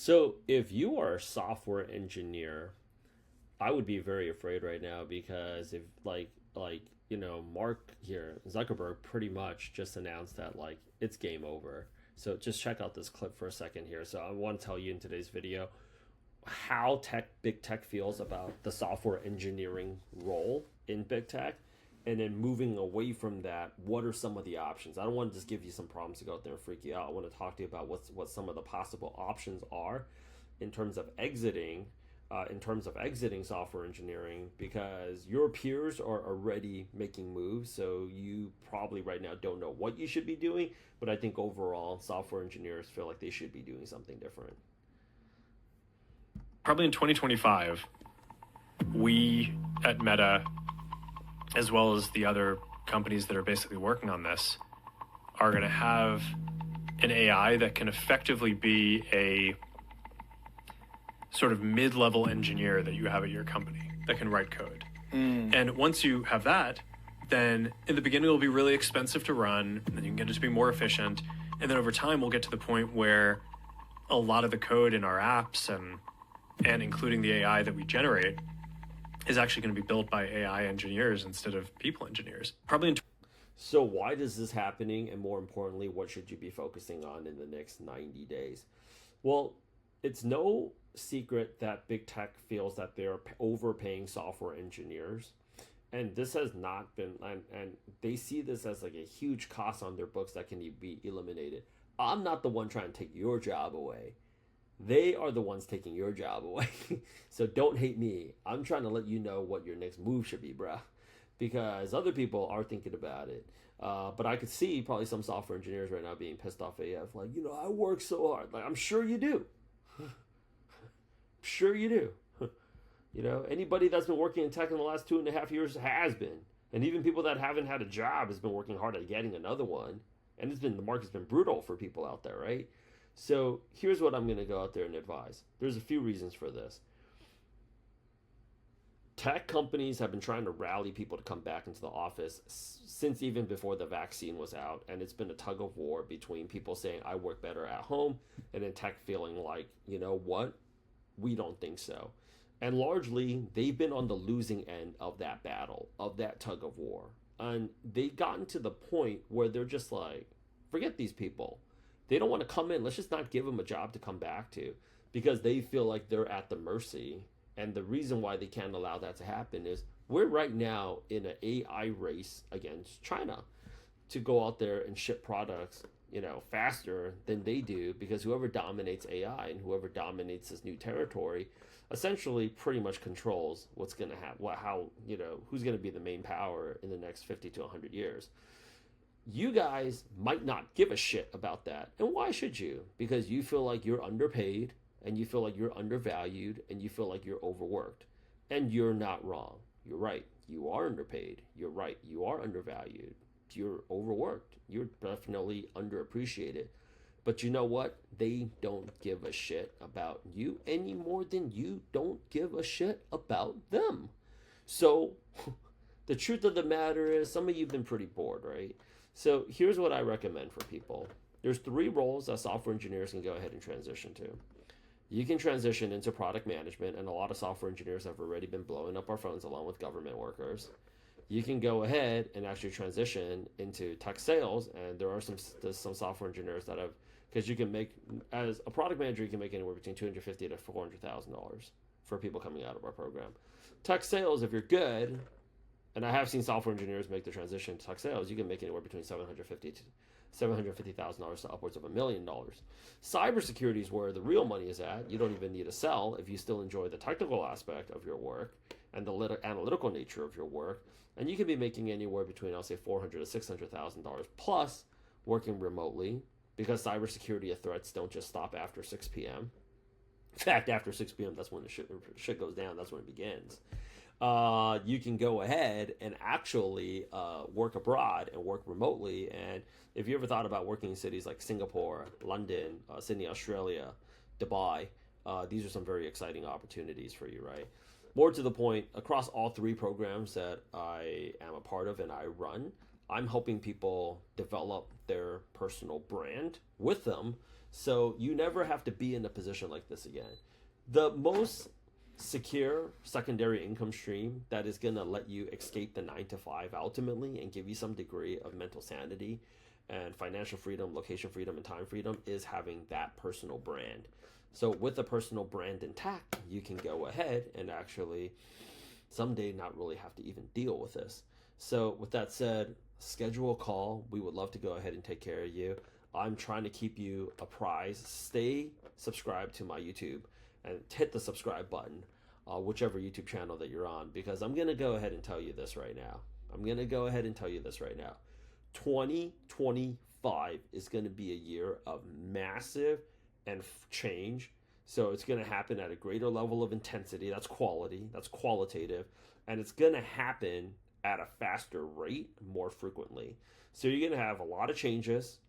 So if you are a software engineer, I would be very afraid right now because if Mark here, Zuckerberg pretty much just announced that like it's game over. So just check out this clip for a second here. So I want to tell you in today's video how big tech feels about the software engineering role in big tech, and then moving away from that, what are some of the options? I don't want to just give you some problems to go out there and freak you out. I want to talk to you about what some of the possible options are in terms of exiting software engineering, because your peers are already making moves. So you probably right now don't know what you should be doing, but I think overall software engineers feel like they should be doing something different. Probably in 2025, we at Meta, as well as the other companies that are basically working on this, are going to have an AI that can effectively be a sort of mid-level engineer that you have at your company that can write code. And once you have that, then in the beginning it'll be really expensive to run, and then you can get it to be more efficient. And then over time we'll get to the point where a lot of the code in our apps and including the AI that we generate is actually going to be built by AI engineers instead of people engineers. So why is this happening? And more importantly, what should you be focusing on in the next 90 days? Well, it's no secret that big tech feels that they're overpaying software engineers. And this has not been, and they see this as like a huge cost on their books that can be eliminated. I'm not the one trying to take your job away. They are the ones taking your job away. So don't hate me. I'm trying to let you know what your next move should be, bruh. Because other people are thinking about it. But I could see probably some software engineers right now being pissed off AF. Like, I work so hard. Like, I'm sure you do. Sure you do. Anybody that's been working in tech in the last 2.5 years has been. And even people that haven't had a job has been working hard at getting another one. And the market's been brutal for people out there, right? So here's what I'm going to go out there and advise. There's a few reasons for this. Tech companies have been trying to rally people to come back into the office since even before the vaccine was out. And it's been a tug of war between people saying, I work better at home, and then tech feeling like, you know what? We don't think so. And largely, they've been on the losing end of that battle, of that tug of war. And they've gotten to the point where they're just like, forget these people. They don't want to come in. Let's just not give them a job to come back to, because they feel like they're at the mercy. And the reason why they can't allow that to happen is we're right now in an AI race against China to go out there and ship products, faster than they do, because whoever dominates AI and whoever dominates this new territory essentially pretty much controls what's going to happen, who's going to be the main power in the next 50 to 100 years. You guys might not give a shit about that. And why should you? Because you feel like you're underpaid, and you feel like you're undervalued, and you feel like you're overworked. And you're not wrong. You're right. You are underpaid. You're right. You are undervalued. You're overworked. You're definitely underappreciated. But you know what? They don't give a shit about you any more than you don't give a shit about them. So the truth of the matter is, some of you have been pretty bored, right? So here's what I recommend for people. There's 3 roles that software engineers can go ahead and transition to. You can transition into product management, and a lot of software engineers have already been blowing up our phones along with government workers. You can go ahead and actually transition into tech sales, and there's some software engineers that have, because you can make, as a product manager, you can make anywhere between $250,000 to $400,000 for people coming out of our program. Tech sales, if you're good, and I have seen software engineers make the transition to tech sales, you can make anywhere between $750,000 to upwards of $1 million. Cybersecurity is where the real money is at. You don't even need to sell if you still enjoy the technical aspect of your work and the analytical nature of your work. And you can be making anywhere between, I'll say, $400,000 to $600,000 plus working remotely, because cybersecurity threats don't just stop after 6 p.m. In fact, after 6 p.m., that's when the shit goes down. That's when it begins. You can go ahead and actually work abroad and work remotely. And if you ever thought about working in cities like Singapore, London, Sydney, Australia, Dubai, these are some very exciting opportunities for you, right? More to the point, across all 3 programs that I am a part of and I run, I'm helping people develop their personal brand with them So you never have to be in a position like this again. The most secure secondary income stream that is going to let you escape the 9 to 5 ultimately and give you some degree of mental sanity and financial freedom, location freedom, and time freedom is having that personal brand. So with the personal brand intact, you can go ahead and actually someday not really have to even deal with this. So with that said, schedule a call. We would love to go ahead and take care of you. I'm trying to keep you apprised. Stay subscribed to my YouTube and hit the subscribe button, whichever YouTube channel that you're on, because I'm going to go ahead and tell you this right now. 2025 is going to be a year of massive and change. So it's going to happen at a greater level of intensity. That's quality, that's qualitative, and it's going to happen at a faster rate more frequently. So you're going to have a lot of changes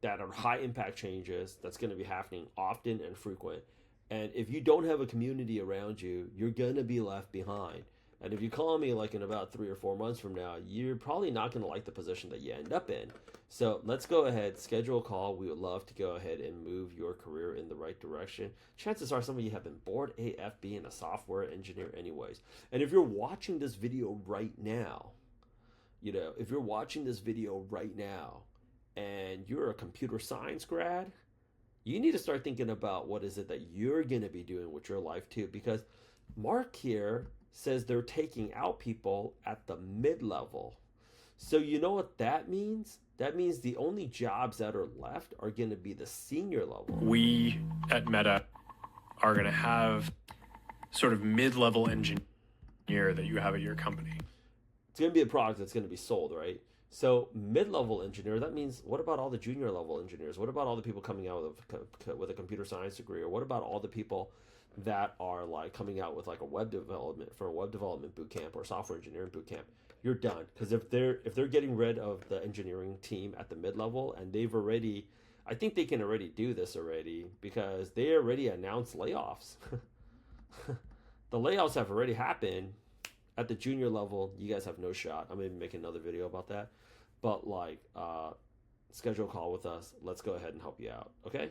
that are high impact changes that's going to be happening often and frequent. And if you don't have a community around you, you're going to be left behind. And if you call me like in about 3 or 4 months from now, you're probably not going to like the position that you end up in. So let's go ahead, schedule a call. We would love to go ahead and move your career in the right direction. Chances are some of you have been bored AF being a software engineer anyways. And if you're watching this video right now, and you're a computer science grad, you need to start thinking about what is it that you're going to be doing with your life too, because Mark here says they're taking out people at the mid-level. So you know what that means? That means the only jobs that are left are going to be the senior level. We at Meta are going to have sort of mid-level engineer that you have at your company. It's going to be a product that's going to be sold, right? So mid-level engineer, that means what about all the junior level engineers? What about all the people coming out with a computer science degree? Or what about all the people that are like coming out with like a web development boot camp or software engineering boot camp? You're done, because if they're getting rid of the engineering team at the mid-level, and I think they can already do this already because they already announced layoffs. The layoffs have already happened. At the junior level, you guys have no shot. I'm going to make another video about that. But schedule a call with us. Let's go ahead and help you out. Okay?